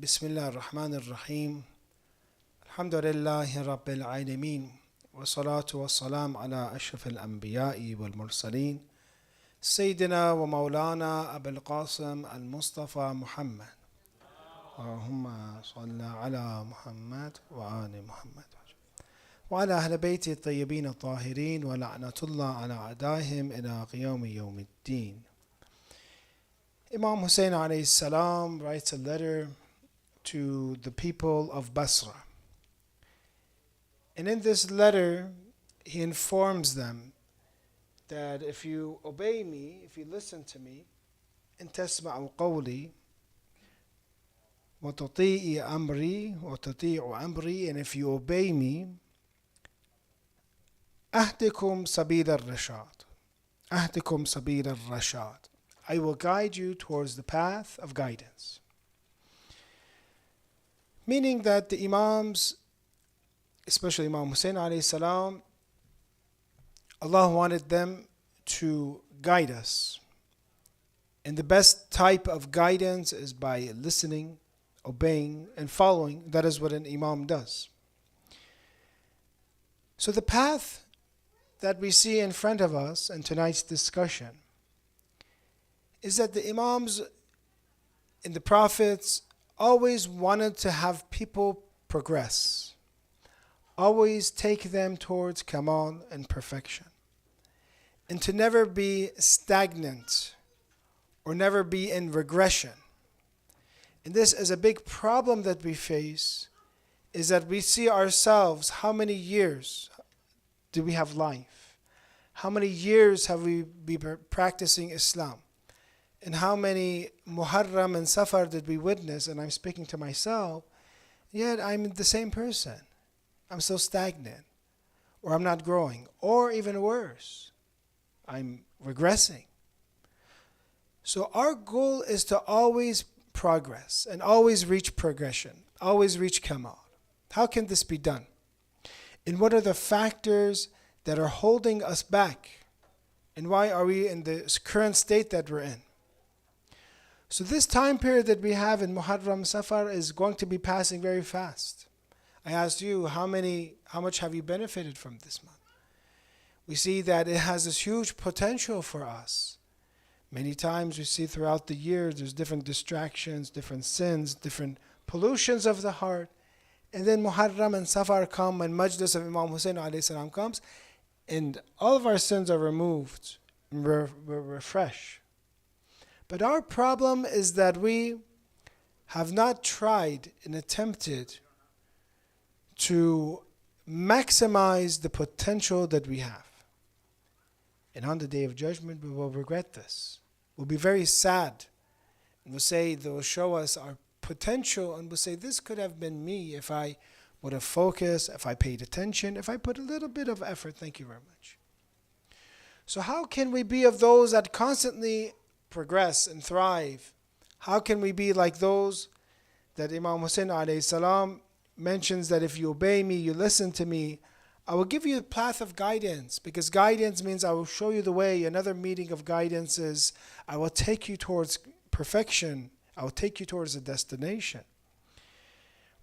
بسم الله الرحمن الرحيم الحمد لله رب العالمين والصلاة والسلام على أشرف الأنبياء والمرسلين سيدنا ومولانا أبي القاسم المصطفى محمد اللهم صل على محمد وآل محمد وعلى أهل بيته الطيبين الطاهرين ولعنة الله على أعدائهم إلى قيام يوم الدين. Imam Hussein alayhi salam writes a letter to the people of Basra. And in this letter, he informs them that if you obey me, if you listen to me, إن تسمعوا قولي وتطيعوا أمري, and if you obey me, أهدكم سبيل الرشاد. I will guide you towards the path of guidance. Meaning that the Imams, especially Imam Hussein alayhi salam, Allah wanted them to guide us. And the best type of guidance is by listening, obeying, and following. That is what an Imam does. So the path that we see in front of us in tonight's discussion is that the Imams and the Prophets always wanted to have people progress, always take them towards Kamal and perfection, and to never be stagnant or never be in regression. And this is a big problem that we face, is that we see ourselves, how many years do we have life? How many years have we been practicing Islam? And how many Muharram and Safar did we witness? And I'm speaking to myself, yet I'm the same person. I'm still stagnant, or I'm not growing, or even worse, I'm regressing. So our goal is to always progress and always reach progression, always reach Kamal. How can this be done? And what are the factors that are holding us back? And why are we in the current state that we're in? So this time period that we have in Muharram Safar is going to be passing very fast. I asked you, how much have you benefited from this month? We see that it has this huge potential for us. Many times we see throughout the year there's different distractions, different sins, different pollutions of the heart. And then Muharram and Safar come and Majlis of Imam Hussein alayhi salam comes, and all of our sins are removed and we're refreshed. But our problem is that we have not tried and attempted to maximize the potential that we have. And on the Day of Judgment, we will regret this. We'll be very sad. And we'll say, they will show us our potential, and we'll say, this could have been me if I would have focused, if I paid attention, if I put a little bit of effort. Thank you very much. So how can we be of those that constantly progress and thrive? How can we be like those that Imam Hussein alayhi salam mentions, that if you obey me, you listen to me, I will give you a path of guidance, because guidance means I will show you the way. Another meaning of guidance is I will take you towards perfection. I will take you towards a destination.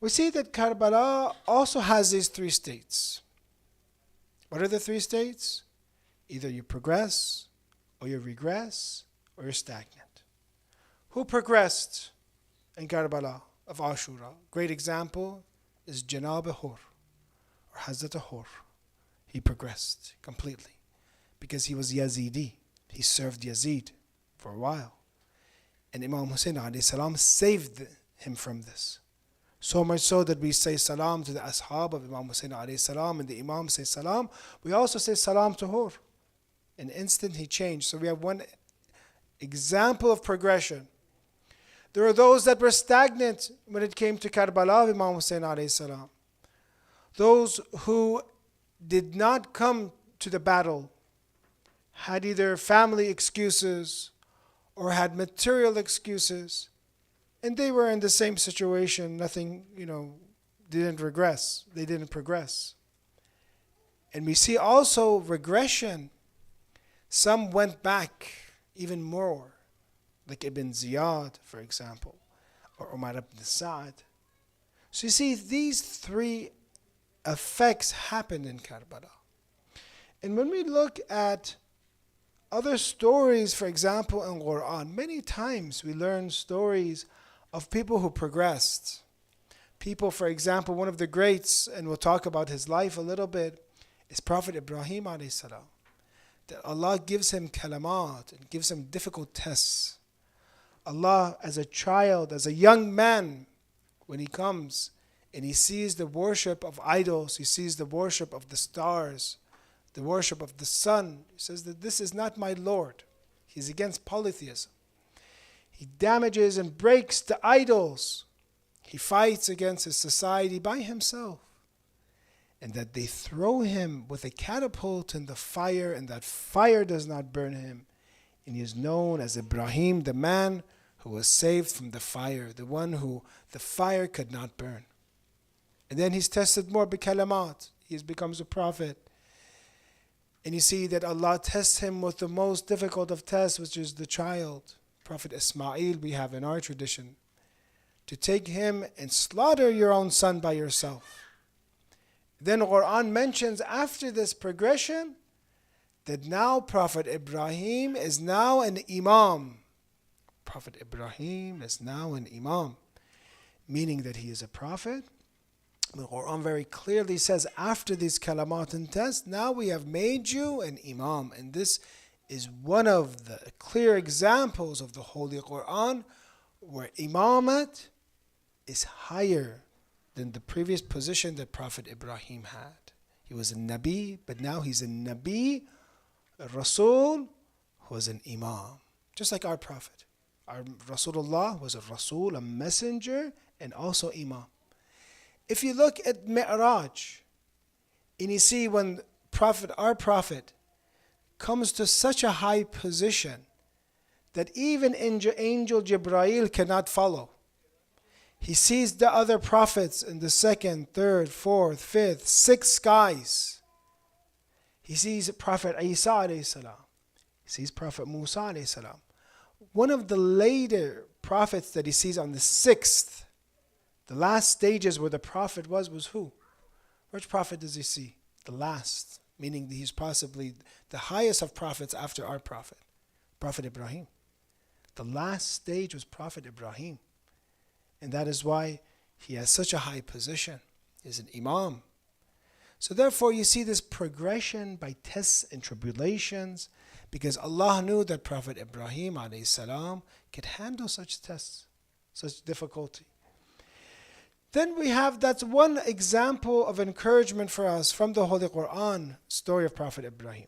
We see that Karbala also has these three states. What are the three states? Either you progress, or you regress, or you're stagnant. Who progressed in Karbala of Ashura? Great example is Janab Hur, or Hazrat Hur. He progressed completely because he was Yazidi. He served Yazid for a while. And Imam Hussein alayhi salam saved him from this. So much so that we say salam to the ashab of Imam Hussein alayhi salam, and the Imam says salam. We also say salam to Hur. In an instant he changed. So we have one example of progression. There are those that were stagnant when it came to Karbala of Imam Hussein alayhi salam. Those who did not come to the battle had either family excuses or had material excuses, and they were in the same situation. Nothing, didn't regress. They didn't progress. And we see also regression. Some went back even more, like Ibn Ziyad, for example, or Umar ibn Sa'd. So you see, these three effects happened in Karbala. And when we look at other stories, for example, in Quran, many times we learn stories of people who progressed. People, for example, one of the greats, and we'll talk about his life a little bit, is Prophet Ibrahim alayhi salam. That Allah gives him kalamat and gives him difficult tests. Allah, as a child, as a young man, when he comes and he sees the worship of idols, he sees the worship of the stars, the worship of the sun, he says that this is not my Lord. He's against polytheism. He damages and breaks the idols. He fights against his society by himself. And that they throw him with a catapult in the fire, and that fire does not burn him. And he is known as Ibrahim, the man who was saved from the fire, the one who the fire could not burn. And then he's tested more bikalamat. He becomes a prophet. And you see that Allah tests him with the most difficult of tests, which is the child. Prophet Ismail, we have in our tradition, to take him and slaughter your own son by yourself. Then Quran mentions after this progression that now Prophet Ibrahim is now an imam. Prophet Ibrahim is now an imam, meaning that he is a prophet. The Quran very clearly says after these kalamat and tests, now we have made you an imam. And this is one of the clear examples of the Holy Quran where imamat is higher than the previous position that Prophet Ibrahim had. He was a Nabi, but now he's a Nabi, a Rasul, who was an Imam. Just like our Prophet. Our Rasulullah was a Rasul, a messenger, and also Imam. If you look at Mi'raj, and you see when our Prophet comes to such a high position that even Angel Jibreel cannot follow. He sees the other prophets in the second, third, fourth, fifth, sixth skies. He sees Prophet Isa alayhi salam. He sees Prophet Musa alayhi salam. One of the later prophets that he sees on the sixth, the last stages where the prophet was who? Which prophet does he see? The last, meaning that he's possibly the highest of prophets after our prophet, Prophet Ibrahim. The last stage was Prophet Ibrahim. And that is why he has such a high position. He's an imam. So therefore you see this progression by tests and tribulations, because Allah knew that Prophet Ibrahim alayhi salam could handle such tests, such difficulty. Then we have, that's one example of encouragement for us from the Holy Quran, story of Prophet Ibrahim.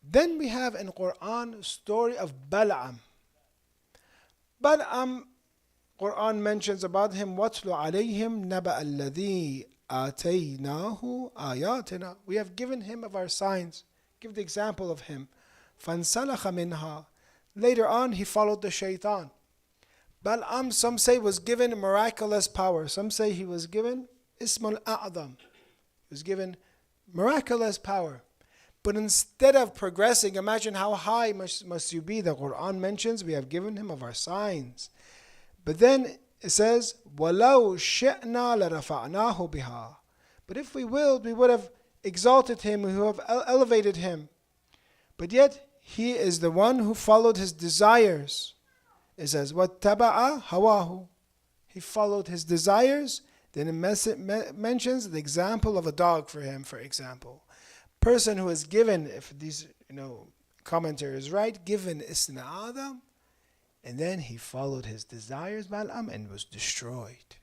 Then we have in Quran story of Bal'am. Bal'am, Quran mentions about him, وَاتْلُ عَلَيْهِمْ نَبَأَ الَّذِي آتَيْنَاهُ آيَاتِنَا. We have given him of our signs. Give the example of him. فَانْسَلَخَ مِنْهَا. Later on, he followed the shaitan. Bal'am, some say, was given miraculous power. Some say he was given Ismul A'adam. He was given miraculous power. But instead of progressing, imagine how high must you be. The Quran mentions we have given him of our signs. But then it says, وَلَوْ شِئْنَا لَرَفَعْنَاهُ بِهَا. But if we willed, we would have exalted him, we would have elevated him. But yet, he is the one who followed his desires. It says, وَاتَّبَعَ هَوَاهُ. He followed his desires. Then it mentions the example of a dog for him, for example. Person who is given, if these commentary is right, given Isna Adam, and then he followed his desires, Bal'am, and was destroyed.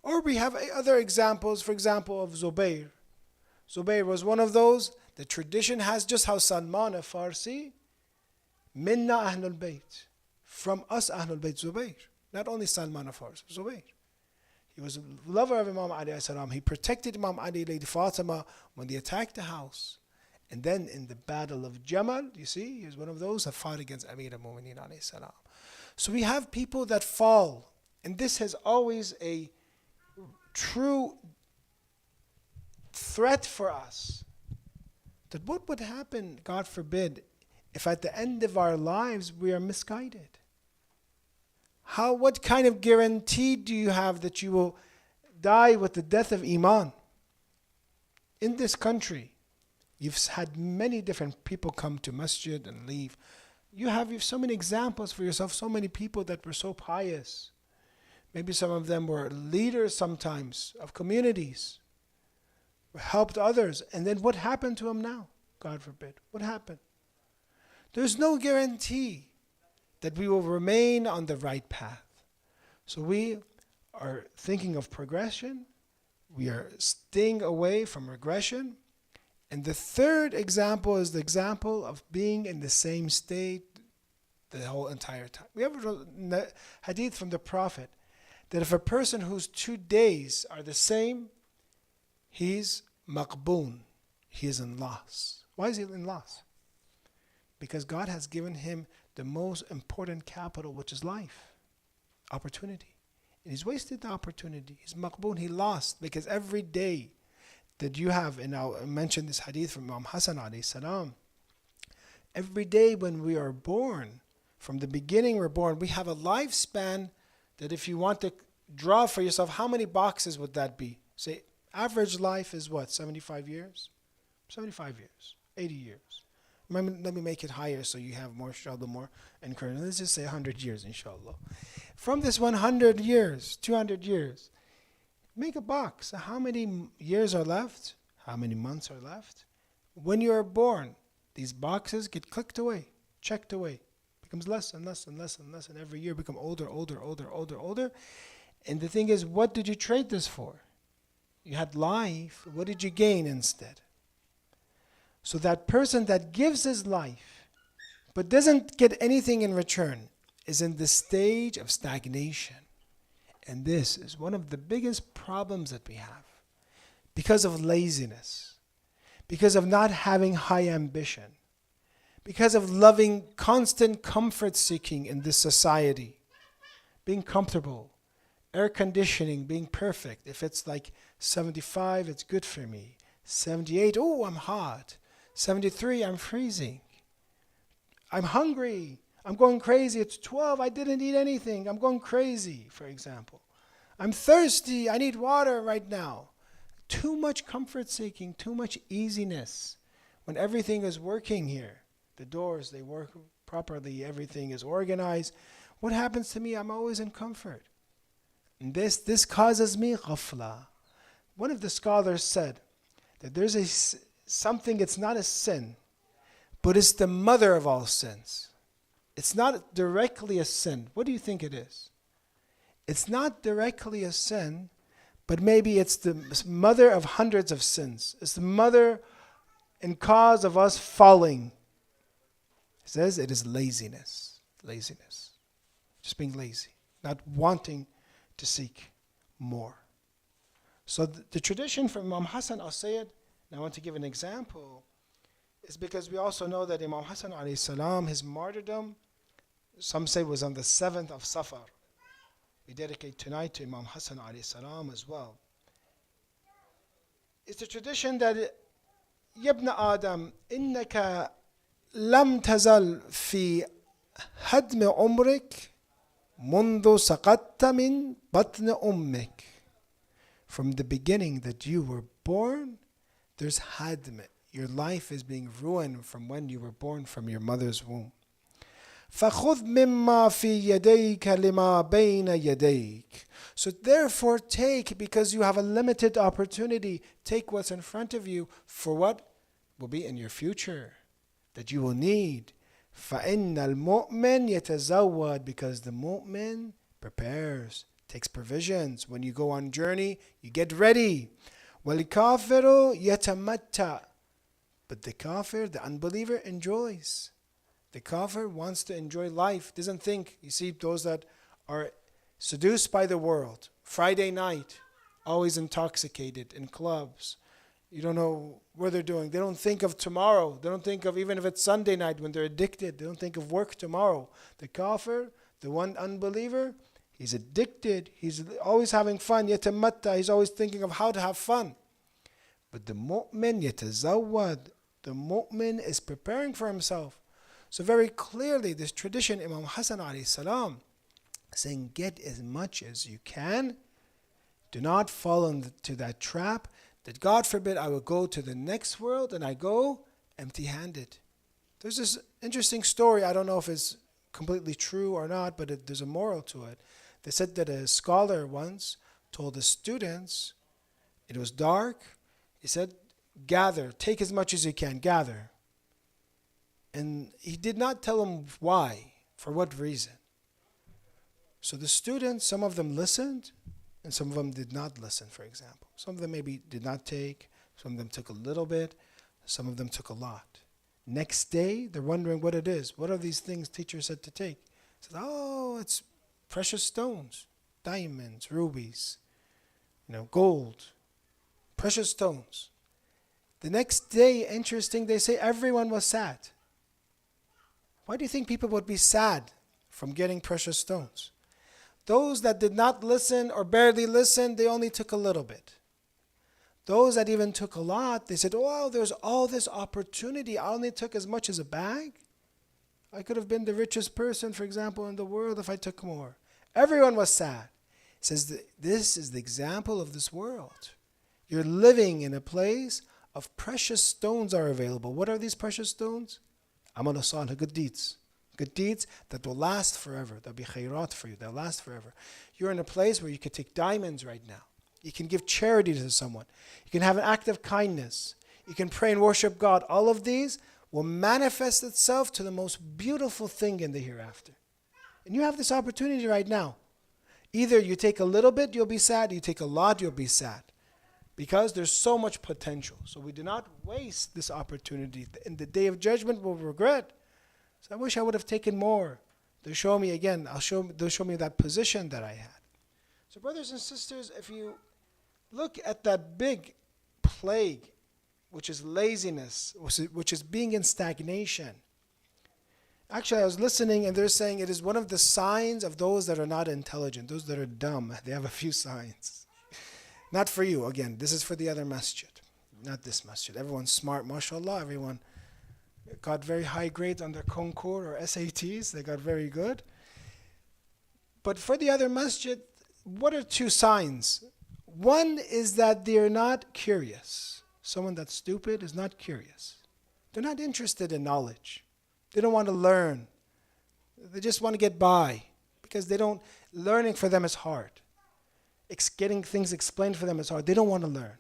Or we have other examples, for example, of Zubayr. Zubayr was one of those. The tradition has just how Salman al-Farsi, Minna Ahlul Bayt, from us Ahlul Bayt Zubayr. Not only Salman al-Farsi, Zubayr. He was a lover of Imam Ali alayhi salam. He protected Imam Ali, Lady Fatima, when they attacked the house. And then in the battle of Jamal, you see, he was one of those that fought against Amir al-Mu'mineen alayhi salam. So we have people that fall. And this has always a true threat for us. That what would happen, God forbid, if at the end of our lives we are misguided? What kind of guarantee do you have that you will die with the death of Iman? In this country, you've had many different people come to masjid and leave. You have so many examples for yourself, so many people that were so pious. Maybe some of them were leaders sometimes of communities, helped others. And then what happened to them now? God forbid. What happened? There's no guarantee that we will remain on the right path. So we are thinking of progression. We are staying away from regression. And the third example is the example of being in the same state the whole entire time. We have a hadith from the Prophet that if a person whose 2 days are the same, he's maqboon. He is in loss. Why is he in loss? Because God has given him the most important capital, which is life, opportunity. And he's wasted the opportunity. He's maqboon. He lost because every day that you have, and I'll mention this hadith from Imam Hassan alayhi salam, every day when we are born, from the beginning we're born, we have a lifespan that if you want to draw for yourself, how many boxes would that be? Say, average life is what, 75 years? 75 years, 80 years. Let me make it higher so you have more, inshallah, more encouragement. Let's just say 100 years, inshallah. From this 100 years, 200 years, make a box. How many years are left? How many months are left? When you are born, these boxes get clicked away, checked away. Becomes less and less and less and less, and every year become older. And the thing is, what did you trade this for? You had life. What did you gain instead? So that person that gives his life but doesn't get anything in return is in the stage of stagnation. And this is one of the biggest problems that we have because of laziness, because of not having high ambition, because of loving constant comfort seeking in this society, being comfortable, air conditioning, being perfect. If it's like 75, it's good for me. 78, oh, I'm hot. 73, I'm freezing. I'm hungry. I'm going crazy. It's 12, I didn't eat anything. I'm going crazy, for example. I'm thirsty. I need water right now. Too much comfort seeking, too much easiness. When everything is working here, the doors, they work properly, everything is organized. What happens to me? I'm always in comfort. And this causes me ghafla. One of the scholars said that there's something, it's not a sin, but it's the mother of all sins. It's not directly a sin. What do you think it is? It's not directly a sin, but maybe it's the mother of hundreds of sins. It's the mother and cause of us falling. It says it is laziness. Laziness. Just being lazy. Not wanting to seek more. So the tradition from Imam Hassan, I'll say it, and I want to give an example, is because we also know that Imam Hassan alayhi salam, his martyrdom, some say was on the 7th of Safar. We dedicate tonight to Imam Hassan alayhi salam as well. It's a tradition that يَبْنَ آدَمْ إِنَّكَ لَمْ تَزَلْ فِي هَدْمِ عُمْرِكَ مُنْذُ سَقَطْتَ مِنْ بَطْنِ أُمِّكَ. From the beginning that you were born, there's hadm. Your life is being ruined from when you were born from your mother's womb. فَخُذْ مِمَّا فِي يَدَيْكَ لِمَا بَيْنَ يَدَيْكَ. So therefore take, because you have a limited opportunity, take what's in front of you for what will be in your future, that you will need. فَإِنَّ الْمُؤْمِنْ يَتَزَوَّدْ. Because the mu'min prepares, takes provisions. When you go on journey, you get ready. وَالْكَافِرُ يَتَمَتَّعْ. But the kafir, the unbeliever, enjoys. The kafir wants to enjoy life, doesn't think. You see those that are seduced by the world. Friday night, always intoxicated in clubs. You don't know what they're doing. They don't think of tomorrow. They don't think of, even if it's Sunday night when they're addicted, they don't think of work tomorrow. The kafir, the one unbeliever, he's addicted. He's always having fun. Yatamatta, he's always thinking of how to have fun. But the mu'min yatazawwad, the mu'min is preparing for himself. So very clearly, this tradition, Imam Hassan alayhi salam saying, get as much as you can. Do not fall into that trap that, God forbid, I will go to the next world and I go empty-handed. There's this interesting story. I don't know if it's completely true or not, but there's a moral to it. They said that a scholar once told his students, it was dark. He said, gather, take as much as you can, gather. And he did not tell them why, for what reason. So the students, some of them listened, and some of them did not listen, for example. Some of them maybe did not take, some of them took a little bit, some of them took a lot. Next day, they're wondering what it is. What are these things teacher said to take? He said, oh, it's precious stones, diamonds, rubies, gold, precious stones. The next day, interesting, they say everyone was sad. Why do you think people would be sad from getting precious stones? Those that did not listen or barely listen, they only took a little bit. Those that even took a lot, they said, oh, there's all this opportunity. I only took as much as a bag. I could have been the richest person, for example, in the world if I took more. Everyone was sad. He says, this is the example of this world. You're living in a place of precious stones are available. What are these precious stones? Amal salih, good deeds. Good deeds that will last forever. They'll be khairat for you. They'll last forever. You're in a place where you can take diamonds right now. You can give charity to someone. You can have an act of kindness. You can pray and worship God. All of these will manifest itself to the most beautiful thing in the hereafter. And you have this opportunity right now. Either you take a little bit, you'll be sad. You take a lot, you'll be sad. Because there's so much potential. So we do not waste this opportunity. In the day of judgment, we'll regret. So I wish I would have taken more. They'll show me again. They'll show me that position that I had. So brothers and sisters, if you look at that big plague, which is laziness, which is being in stagnation. Actually, I was listening and they're saying it is one of the signs of those that are not intelligent, those that are dumb. They have a few signs. Not for you, again. This is for the other masjid, not this masjid. Everyone's smart, mashallah. Everyone got very high grades on their concours or SATs. They got very good. But for the other masjid, what are two signs? One is that they're not curious. Someone that's stupid is not curious. They're not interested in knowledge. They don't want to learn. They just want to get by because learning for them is hard. Getting things explained for them is hard. They don't want to learn.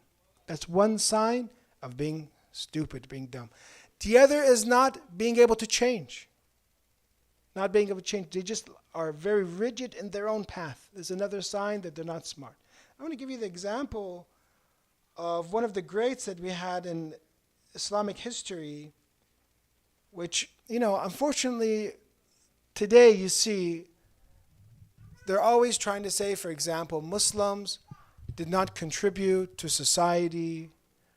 That's one sign of being stupid, being dumb. The other is not being able to change. Not being able to change. They just are very rigid in their own path. There's another sign that they're not smart. I want to give you the example of one of the greats that we had in Islamic history, which, unfortunately, today you see they're always trying to say, for example, Muslims did not contribute to society.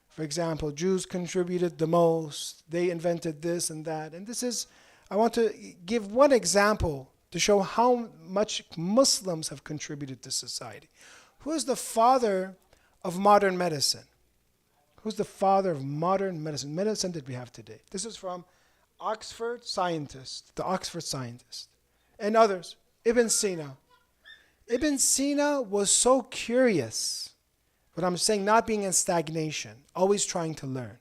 For example, Jews contributed the most. They invented this and that. And I want to give one example to show how much Muslims have contributed to society. Who is the father of modern medicine? Who's the father of modern medicine? Medicine that we have today. This is from the Oxford scientist, and others. Ibn Sina. Ibn Sina was so curious, but I'm saying not being in stagnation, always trying to learn,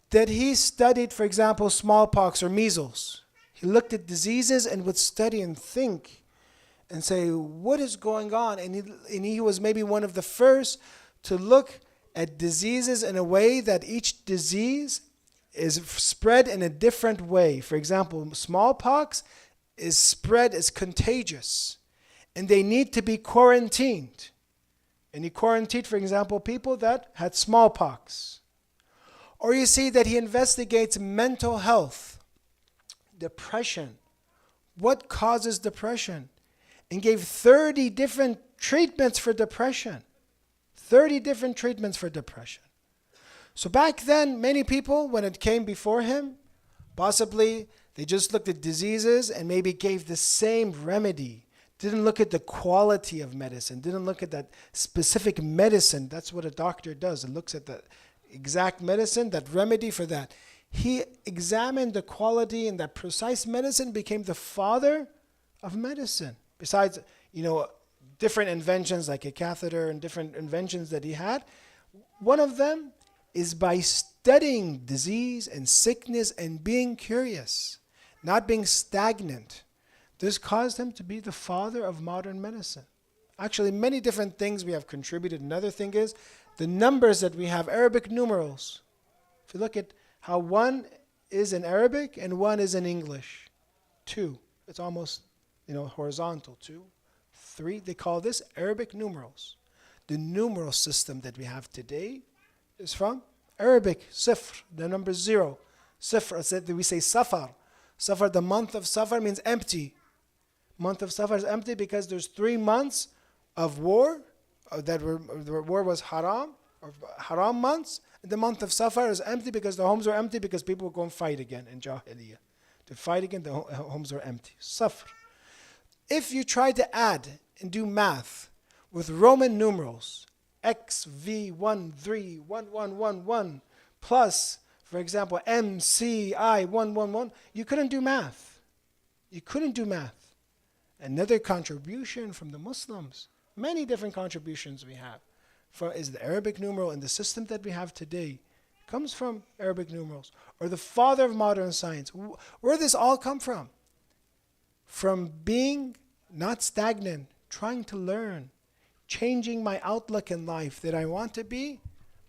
that he studied, for example, smallpox or measles. He looked at diseases and would study and think and say, what is going on? And he was maybe one of the first to look at diseases in a way that each disease is spread in a different way. For example, smallpox is contagious, and they need to be quarantined. And he quarantined, for example, people that had smallpox. Or you see that he investigates mental health, depression. What causes depression? And gave 30 different treatments for depression. 30 different treatments for depression. So back then, many people, when it came before him, possibly they just looked at diseases and maybe gave the same remedy. Didn't look at the quality of medicine. Didn't look at that specific medicine. That's what a doctor does. It looks at the exact medicine, that remedy for that. He examined the quality, and that precise medicine became the father of medicine. Besides, different inventions like a catheter and different inventions that he had, one of them is by studying disease and sickness and being curious, not being stagnant. This caused him to be the father of modern medicine. Actually, many different things we have contributed. Another thing is the numbers that we have, Arabic numerals. If you look at how one is in Arabic and one is in English, 2. It's almost, horizontal, 2, 3. They call this Arabic numerals. The numeral system that we have today is from Arabic, sifr, the number 0. Sifr, we say safar. Safar, the month of safar means empty. Month of safar is empty because there's 3 months of war, the war was haram, or haram months. The month of safar is empty because the homes are empty because people will go and fight again in Jahiliyyah. To fight again, the homes are empty. Safar. If you try to add and do math with Roman numerals, XV131111 plus, for example, MCI111, you couldn't do math. You couldn't do math. Another contribution from the Muslims, many different contributions we have, is the Arabic numeral, and the system that we have today comes from Arabic numerals, or the father of modern science. Where does this all come from? From being not stagnant, trying to learn, changing my outlook in life that I want to be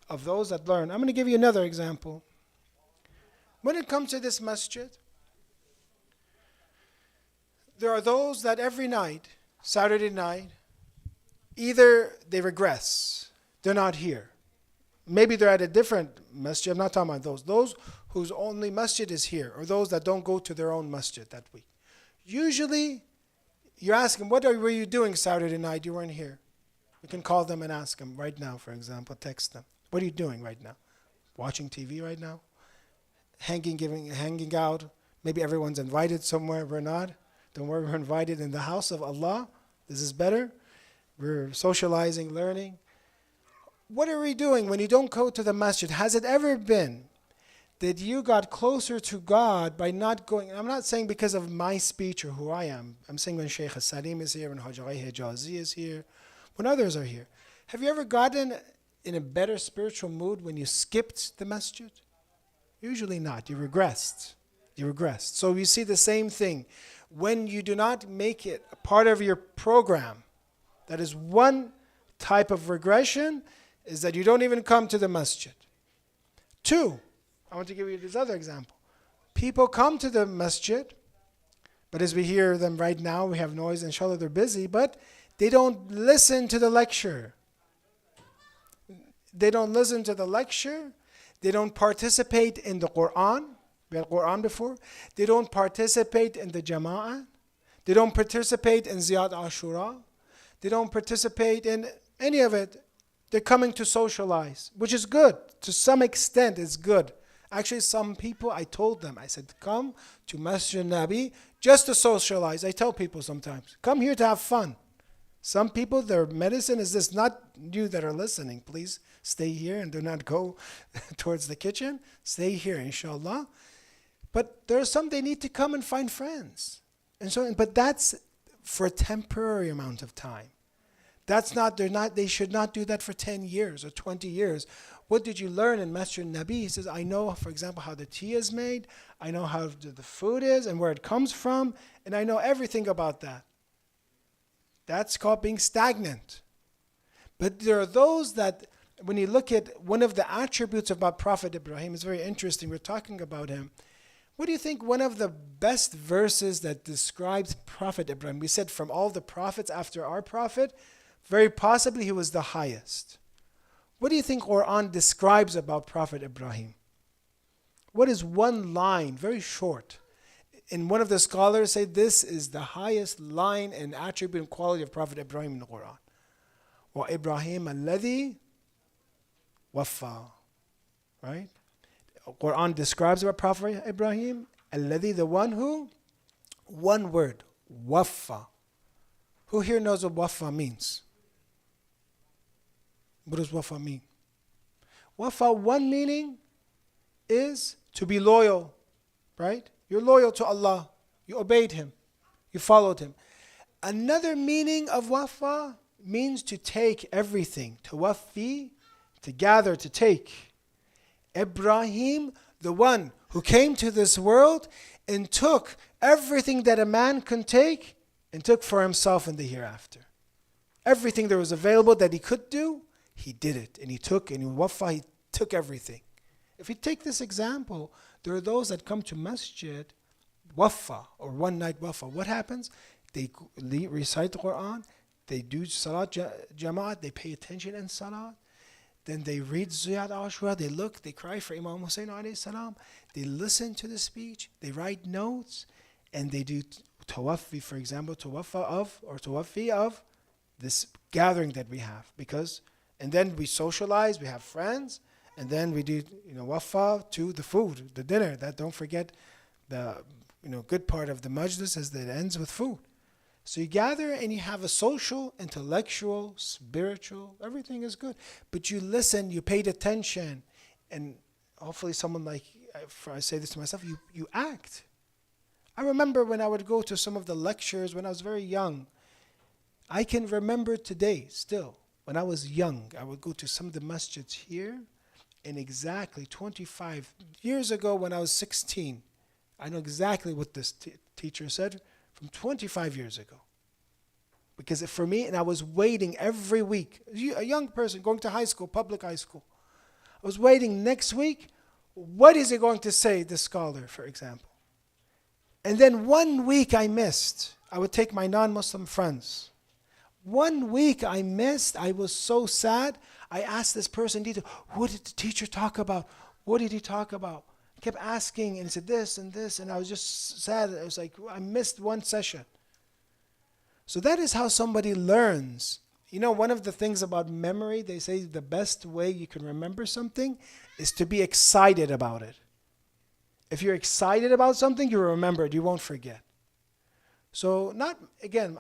of those that learn. I'm going to give you another example. When it comes to this masjid, there are those that every night, Saturday night, either they regress, they're not here. Maybe they're at a different masjid. I'm not talking about those. Those whose only masjid is here, or those that don't go to their own masjid that week. Usually, you ask them, were you doing Saturday night? You weren't here. You can call them and ask them right now, for example, text them. What are you doing right now? Watching TV right now? Hanging out? Maybe everyone's invited somewhere. We're not. Don't worry, we're invited in the house of Allah. This is better. We're socializing, learning. What are we doing when you don't go to the masjid? Has it ever been that you got closer to God by not going? I'm not saying because of my speech or who I am. I'm saying when Shaykh Salim is here, when Hajj Hijazi is here, when others are here. Have you ever gotten in a better spiritual mood when you skipped the masjid? Usually not. You regressed. So you see the same thing. When you do not make it a part of your program, that is one type of regression, is that you don't even come to the masjid. 2, I want to give you this other example. People come to the masjid, but as we hear them right now, we have noise, inshallah they're busy, but they don't listen to the lecture. They don't listen to the lecture. They don't participate in the Quran. We had Quran before. They don't participate in the Jama'ah. They don't participate in Ziyad Ashura. They don't participate in any of it. They're coming to socialize, which is good. To some extent, it's good. Actually, some people, I told them, I said, come to Masjid Nabi just to socialize. I tell people sometimes, come here to have fun. Some people, their medicine is this. Not you that are listening. Please stay here and do not go towards the kitchen. Stay here, inshallah. But there are some, they need to come and find friends. But that's for a temporary amount of time. They should not do that for 10 years or 20 years. What did you learn in Masjid Nabi? He says, I know, for example, how the tea is made. I know how the food is and where it comes from. And I know everything about that. That's called being stagnant. But there are those that, when you look at one of the attributes about Prophet Ibrahim, it's very interesting. We're talking about him. What do you think one of the best verses that describes Prophet Ibrahim? We said from all the prophets after our prophet, very possibly he was the highest. What do you think Quran describes about Prophet Ibrahim? What is one line, very short? And one of the scholars say this is the highest line and attribute and quality of Prophet Ibrahim in the Quran. وَإِبْرَاهِيمَ الَّذِي وَفَّى. Right? Quran describes about Prophet Ibrahim, الَّذِي, the one who, one word, wafa. Who here knows what wafa means? What does wafa mean? Wafa, one meaning is to be loyal, right? You're loyal to Allah. You obeyed Him. You followed Him. Another meaning of wafa means to take everything. Tawafi, to gather, to take. Ibrahim, the one who came to this world and took everything that a man can take and took for himself in the hereafter. Everything that was available that he could do, he did it. And he took, and in wafa, he took everything. If we take this example, there are those that come to masjid, wafa, or one night wafa. What happens? They recite the Quran, they do salat jama'at, they pay attention in salat, then they read Ziyad Ashura, they look, they cry for Imam Hussein alayhi salam, they listen to the speech, they write notes, and they do tawafi, for example, tawafi of this gathering that we have. And then we socialize, we have friends, and then we do, wafa to the food, the dinner. That don't forget the good part of the majlis is that it ends with food. So you gather and you have a social, intellectual, spiritual, everything is good. But you listen, you paid attention, and hopefully someone like, if I say this to myself, you act. I remember when I would go to some of the lectures when I was very young. I can remember today still, when I was young, I would go to some of the masjids here, and exactly 25 years ago when I was 16, I know exactly what this teacher said from 25 years ago. Because for me, and I was waiting every week, a young person going to high school, public high school. I was waiting next week, what is he going to say, this scholar, for example? And then 1 week I missed. I would take my non-Muslim friends. 1 week I missed. I was so sad. I asked this person, what did the teacher talk about? What did he talk about? I kept asking, and he said this and this, and I was just sad. I was like, I missed one session. So that is how somebody learns. One of the things about memory, they say the best way you can remember something is to be excited about it. If you're excited about something, you remember it, you won't forget. So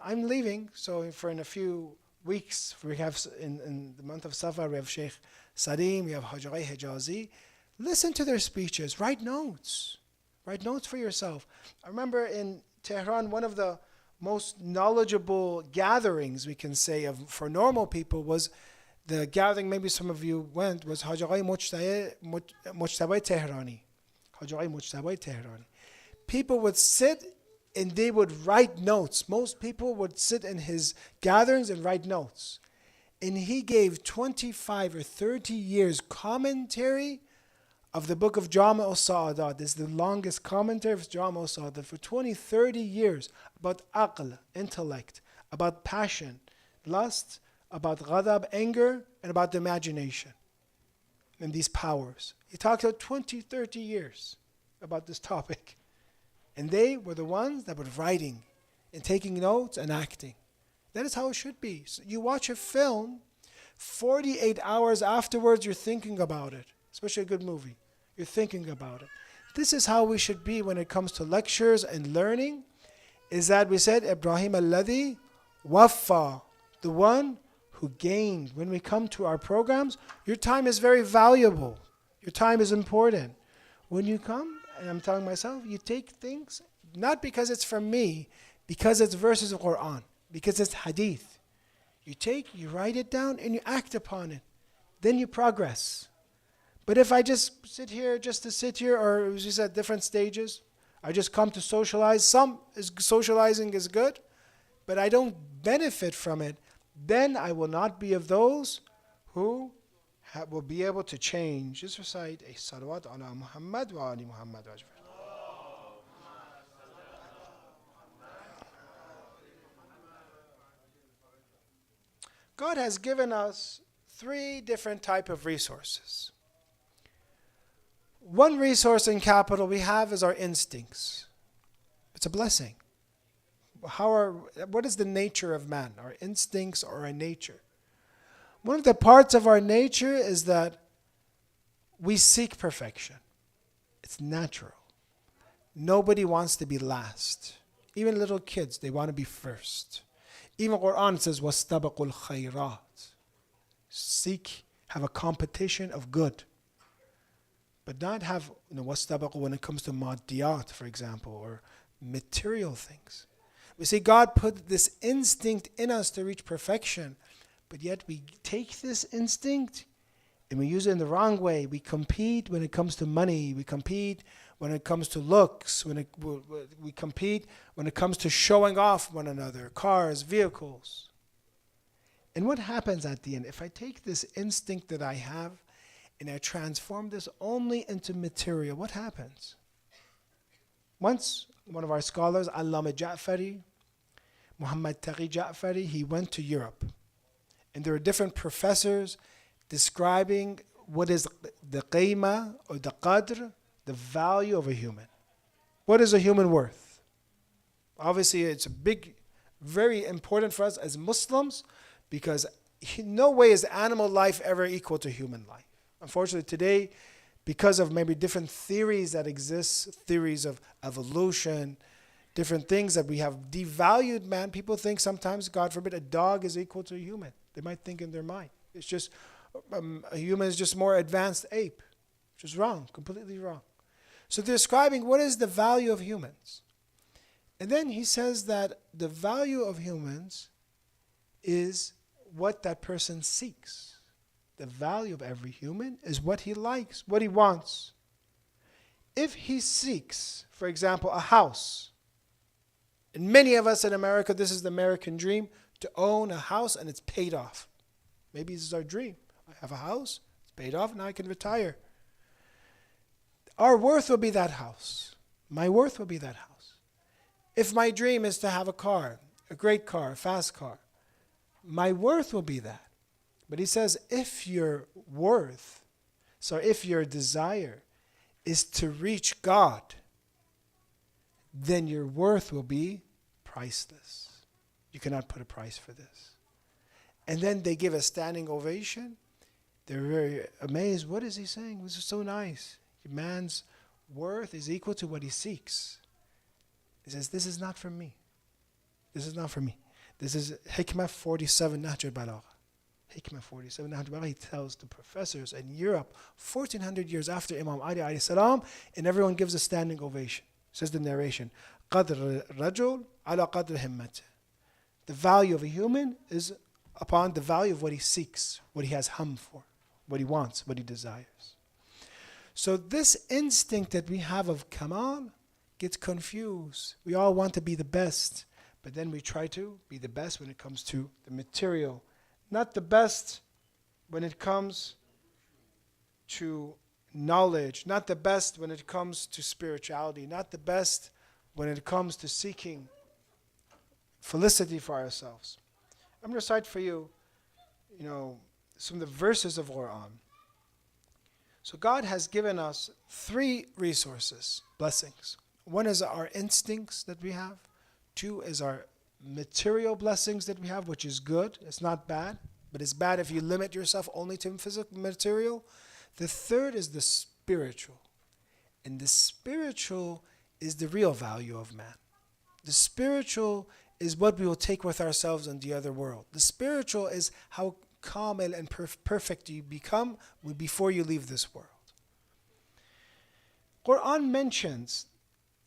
I'm leaving, so in a few weeks, we have in the month of Safar, we have Sheikh Salim, we have Hajjai Hijazi. Listen to their speeches, write notes for yourself. I remember in Tehran, one of the most knowledgeable gatherings we can say for normal people was the gathering, maybe some of you went, was Hajjai Mujtabai Tehrani. Hajjai Mujtabai Tehrani. People would sit and they would write notes. Most people would sit in his gatherings and write notes. And he gave 25 or 30 years commentary of the book of Jama' al-Sa'adat. This is the longest commentary of Jama' al-Sa'adat for 20, 30 years about aql, intellect, about passion, lust, about ghadab, anger, and about the imagination and these powers. He talked about 20, 30 years about this topic. And they were the ones that were writing and taking notes and acting. That is how it should be. So you watch a film, 48 hours afterwards you're thinking about it. Especially a good movie. You're thinking about it. This is how we should be when it comes to lectures and learning. Is that we said, Ibrahim alladhi wafa, the one who gained. When we come to our programs, your time is very valuable. Your time is important. When you come, and I'm telling myself, you take things, not because it's from me, because it's verses of Quran, because it's hadith. You write it down, and you act upon it. Then you progress. But if I just sit here, or as you said, different stages, I just come to socialize. Socializing is good, but I don't benefit from it. Then I will not be of those who will be able to change. Just recite a salawat ala Muhammad wa ali Muhammad. God has given us 3 different types of resources. One resource in capital we have is our instincts. It's a blessing. What is the nature of man? Our instincts or our nature? One of the parts of our nature is that we seek perfection. It's natural. Nobody wants to be last. Even little kids, they want to be first. Even Quran says, وَاسْتَبَقُوا الْخَيْرَاتِ. Seek, have a competition of good. But not have, وَاسْتَبَقُوا when it comes to maddiyat, for example, or material things. We see God put this instinct in us to reach perfection, but yet we take this instinct and we use it in the wrong way. We compete when it comes to money. We compete when it comes to looks. We compete when it comes to showing off one another, cars, vehicles. And what happens at the end? If I take this instinct that I have and I transform this only into material, what happens? Once, one of our scholars, Al-Nabi Ja'fari, Muhammad Taqi Ja'fari, he went to Europe. And there are different professors describing what is the qiyma or the qadr, the value of a human. What is a human worth? Obviously, it's a big, very important for us as Muslims because in no way is animal life ever equal to human life. Unfortunately, today, because of maybe different theories that exist, theories of evolution, different things that we have devalued man, people think sometimes, God forbid, a dog is equal to a human. They might think in their mind. It's just, a human is just more advanced ape, which is wrong, completely wrong. So they're describing what is the value of humans. And then he says that the value of humans is what that person seeks. The value of every human is what he likes, what he wants. If he seeks, for example, a house, and many of us in America, this is the American dream, to own a house and it's paid off. Maybe this is our dream. I have a house, it's paid off, now I can retire. Our worth will be that house. My worth will be that house. If my dream is to have a car, a great car, a fast car, my worth will be that. But he says, if your worth, if your desire is to reach God, then your worth will be priceless. You cannot put a price for this. And then they give a standing ovation. They're very amazed. What is he saying? This is so nice. Man's worth is equal to what he seeks. He says, this is not for me. This is not for me. This is Hikmah 47, Nahj al-Balagha. Hikmah 47, Nahj al-Balagha. He tells the professors in Europe, 1400 years after Imam Ali alayhi salam, and everyone gives a standing ovation. Says the narration, قَدْرَ الرَّجُلْ عَلَى قَدْرِ هِمَّتِهِ. The value of a human is upon the value of what he seeks, what he has hum for, what he wants, what he desires. So this instinct that we have of Kamal gets confused. We all want to be the best, but then we try to be the best when it comes to the material, not the best when it comes to knowledge, not the best when it comes to spirituality, not the best when it comes to seeking felicity for ourselves. I'm going to recite for you, some of the verses of Quran. So God has given us 3 resources, blessings. One is our instincts that we have. 2 is our material blessings that we have, which is good. It's not bad, but it's bad if you limit yourself only to physical material. The 3rd is the spiritual. And the spiritual is the real value of man. The spiritual is what we will take with ourselves in the other world. The spiritual is how kamil and perfect you become before you leave this world. Quran mentions,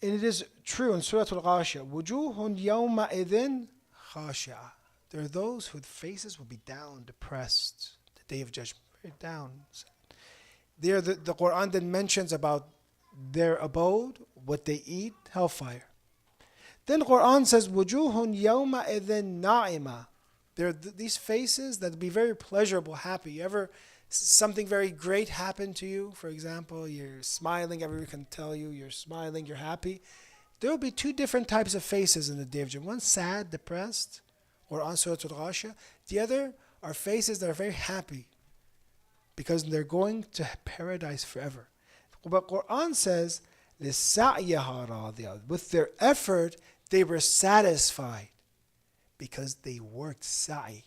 and it is true in Surah Al-Ghashiyah, وُجُوهٌ يَوْمَئِذٍ خَاشِعَةٌ. There are those whose faces will be down, depressed, the day of judgment, very down. There, the Quran then mentions about their abode, what they eat, hellfire. Then Quran says, وُجُوهٌ يَوْمَئِذٍ نَاعِمَةٌ. There are these faces that will be very pleasurable, happy. You ever, something very great happened to you, for example, you're smiling, everyone can tell you you're smiling, you're happy. There will be 2 different types of faces in the day of judgment. One sad, depressed, or on Surah Al-Ghashiyah. The other are faces that are very happy because they're going to paradise forever. But Quran says, لِسَعْيَهَا رَاضِيَةٌ. With their effort, they were satisfied because they worked sa'i.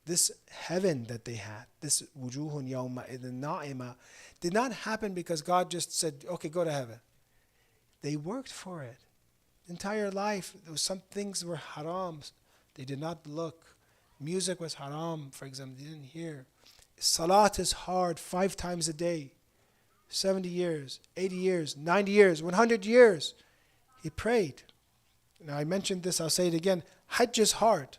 This heaven that they had, this wujuhun yawma idhin na'ima, did not happen because God just said, okay, go to heaven. They worked for it. Entire life, there was some things were harams. They did not look. Music was haram, for example, they didn't hear. Salat is hard 5 times a day. 70 years, 80 years, 90 years, 100 years. He prayed. Now I mentioned this, I'll say it again. Hajj is hard.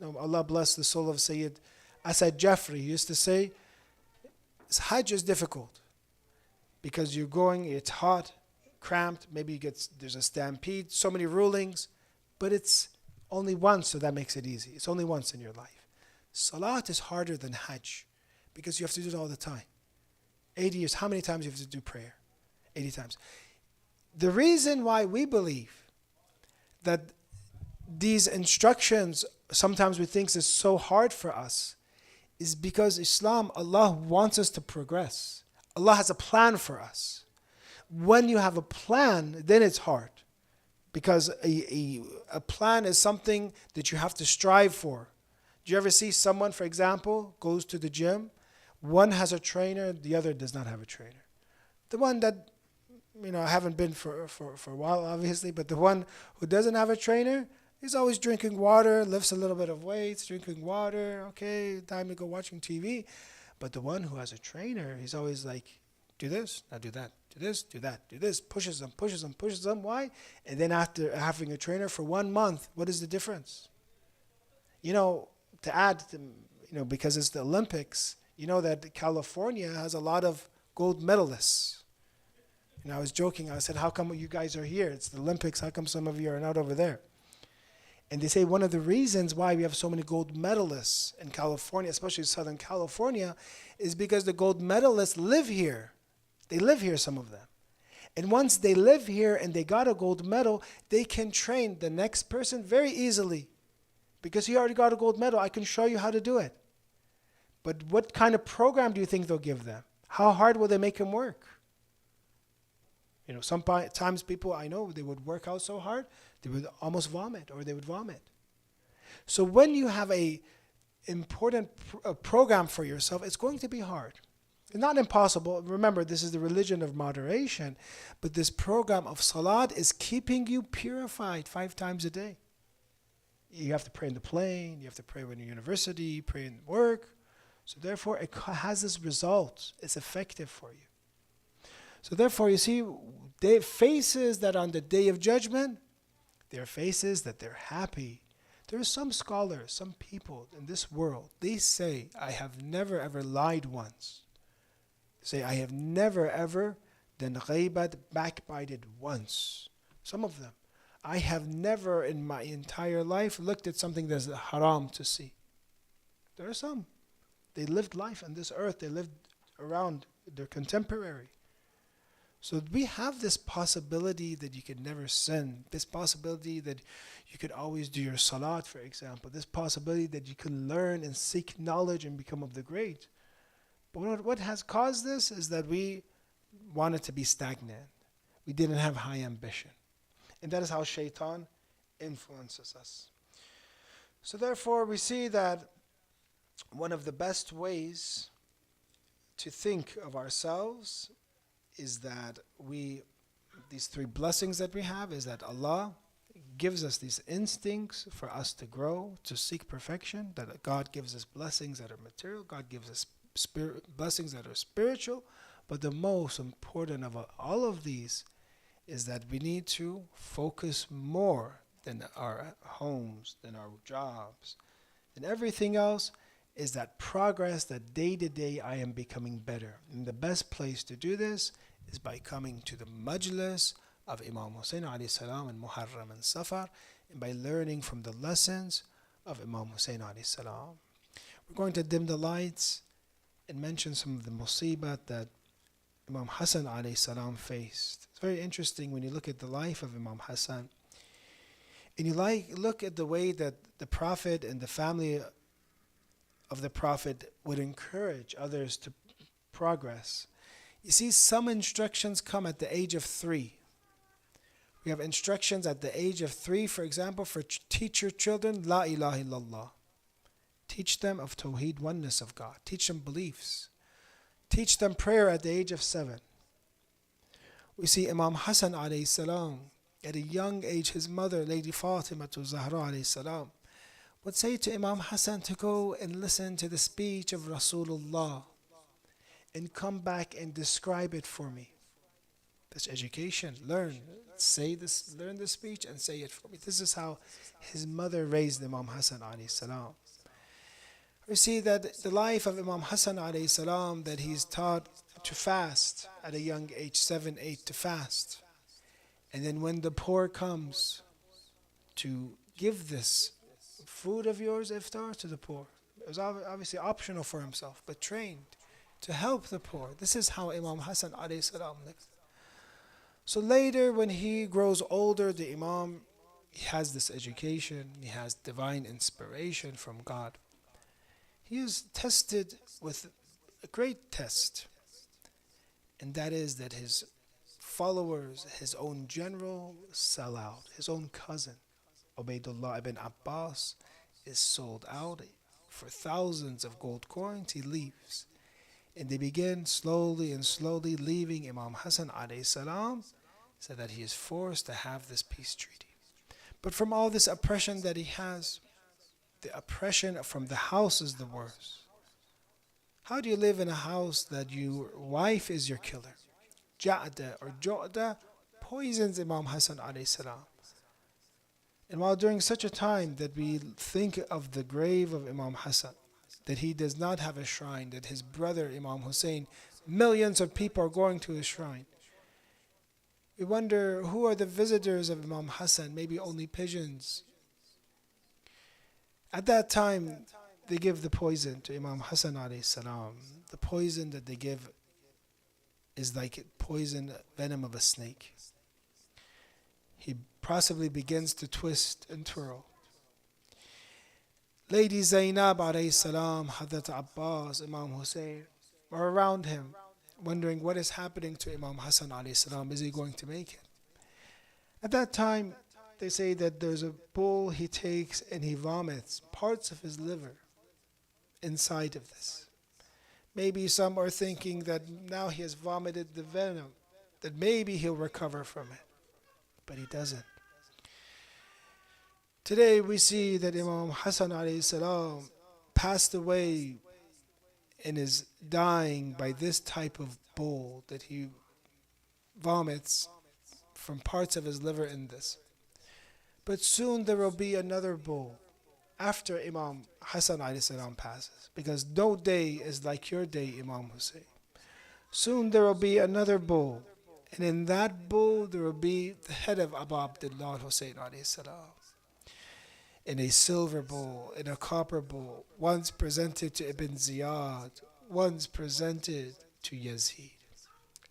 Allah bless the soul of Sayyid Asad Jafri. He used to say, Hajj is difficult because you're going, it's hot, cramped, maybe there's a stampede, so many rulings, but it's only once, so that makes it easy. It's only once in your life. Salat is harder than Hajj because you have to do it all the time. 80 years, how many times you have to do prayer? 80 times. The reason why we believe that these instructions, sometimes we think is so hard for us, is because Islam, Allah wants us to progress. Allah has a plan for us. When you have a plan, then it's hard. Because a plan is something that you have to strive for. Do you ever see someone, for example, goes to the gym? One has a trainer, the other does not have a trainer. The one that, I haven't been for a while, obviously, but the one who doesn't have a trainer, he's always drinking water, lifts a little bit of weights, drinking water, okay, time to go watching TV. But the one who has a trainer, he's always like, do this, now do that, do this, do that, do this, pushes them. Why? And then after having a trainer for 1 month, what is the difference? To add, because it's the Olympics, that California has a lot of gold medalists. I was joking, I said, how come you guys are here? It's the Olympics, how come some of you are not over there? And they say one of the reasons why we have so many gold medalists in California, especially Southern California, is because the gold medalists live here. They live here, some of them. And once they live here and they got a gold medal, they can train the next person very easily. Because he already got a gold medal, I can show you how to do it. But what kind of program do you think they'll give them? How hard will they make him work? Sometimes people I know, they would work out so hard, they would almost vomit or they would vomit. So when you have a important program for yourself, it's going to be hard. It's not impossible. Remember, this is the religion of moderation, but this program of salat is keeping you purified 5 times a day. You have to pray in the plane, you have to pray when you're in university, pray in work. So therefore, it has this result. It's effective for you. So therefore, you see, faces that on the day of judgment, they're faces that they're happy. There are some scholars, some people in this world, they say, I have never ever lied once. They say, I have never ever done ghaibat, backbited once. Some of them. I have never in my entire life looked at something that's haram to see. There are some. They lived life on this earth. They lived around their contemporary. So we have this possibility that you could never sin. This possibility that you could always do your salat, for example. This possibility that you can learn and seek knowledge and become of the great. But what has caused this is that we wanted to be stagnant. We didn't have high ambition. And that is how shaitan influences us. So therefore, we see that one of the best ways to think of ourselves is that these 3 blessings that we have, is that Allah gives us these instincts for us to grow, to seek perfection, that God gives us blessings that are material, God gives us blessings that are spiritual, but the most important of all of these is that we need to focus more than our homes, than our jobs, and everything else is that progress, that day to day I am becoming better. And the best place to do this is by coming to the majlis of Imam Hussein alayhi salam in Muharram and Safar, and by learning from the lessons of Imam Hussein alayhi salam. We're going to dim the lights and mention some of the musibat that Imam Hassan alayhi salam faced. It's very interesting when you look at the life of Imam Hassan, and you look at the way that the Prophet and the family of the Prophet would encourage others to progress. You see, some instructions come at the age of 3. We have instructions at the age of 3, for example, for teach your children, La ilaha illallah. Teach them of Tawheed, oneness of God. Teach them beliefs. Teach them prayer at the age of 7. We see Imam Hassan alayhi salam, at a young age, his mother, Lady Fatima Zahra alayhi salam, would say to Imam Hassan to go and listen to the speech of Rasulullah and come back and describe it for me. That's education. Learn. Say this, learn the speech and say it for me. This is how his mother raised Imam Hassan alayhi salam. We see that the life of Imam Hassan alayhi salam, that he's taught to fast at a young age, 7, 8, to fast. And then when the poor comes, to give this food of yours, iftar, to the poor. It was obviously optional for himself, but trained to help the poor. This is how Imam Hassan alayhi salam lived. So later, when he grows older, the Imam, he has this education, he has divine inspiration from God. He is tested with a great test, and that is that his followers, his own general, sell out. His own cousin, Ubaydullah ibn Abbas, is sold out for thousands of gold coins. He leaves. And they begin slowly and slowly leaving Imam Hassan alayhi salam, so that he is forced to have this peace treaty. But from all this oppression that he has, the oppression from the house is the worst. How do you live in a house that your wife is your killer? Ja'da or Jo'da poisons Imam Hassan alayhi salam. And while during such a time that we think of the grave of Imam Hassan, that he does not have a shrine, that his brother Imam Hussein, millions of people are going to his shrine. We wonder, who are the visitors of Imam Hassan? Maybe only pigeons. At that time, they give the poison to Imam Hassan alayhi salam. The poison that they give is like poison venom of a snake. He possibly begins to twist and twirl. Lady Zainab alayhi salam, Hadrat Abbas, Imam Hussein are around him, wondering what is happening to Imam Hassan alayhi salam. Is he going to make it? At that time, they say that there's a bull he takes and he vomits parts of his liver inside of this. Maybe some are thinking that now he has vomited the venom, that maybe he'll recover from it. But he doesn't. Today we see that Imam Hassan alayhi salam passed away and is dying by this type of bull that he vomits from parts of his liver in this. But soon there will be another bull after Imam Hassan alayhi salam passes, because no day is like your day, Imam Hussein. Soon there will be another bull, and in that bull there will be the head of Abu Abdullah Hussein alayhi salam, in a silver bowl, in a copper bowl, once presented to Ibn Ziyad, once presented to Yazid.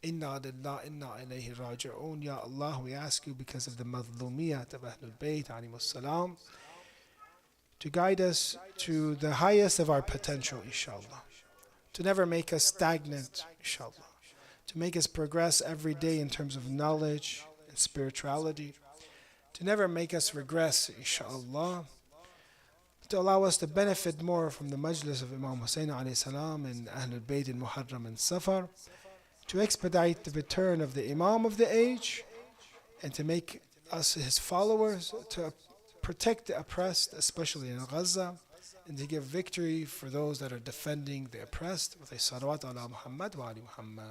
Inna lillahi inna ilayhi raji'un. Ya Allah, we ask you, because of the madhlumiyat of Ahlul Bayt alayhimus salam, to guide us to the highest of our potential, inshallah. To never make us stagnant, inshallah. To make us progress every day in terms of knowledge and spirituality. To never make us regress, inshallah. To allow us to benefit more from the majlis of Imam Hussein alayhi salam and Ahlul Bayt in Muharram and Safar. To expedite the return of the Imam of the age, and to make us his followers, to protect the oppressed, especially in Gaza, and to give victory for those that are defending the oppressed with a salawat ala Muhammad wa ali Muhammad.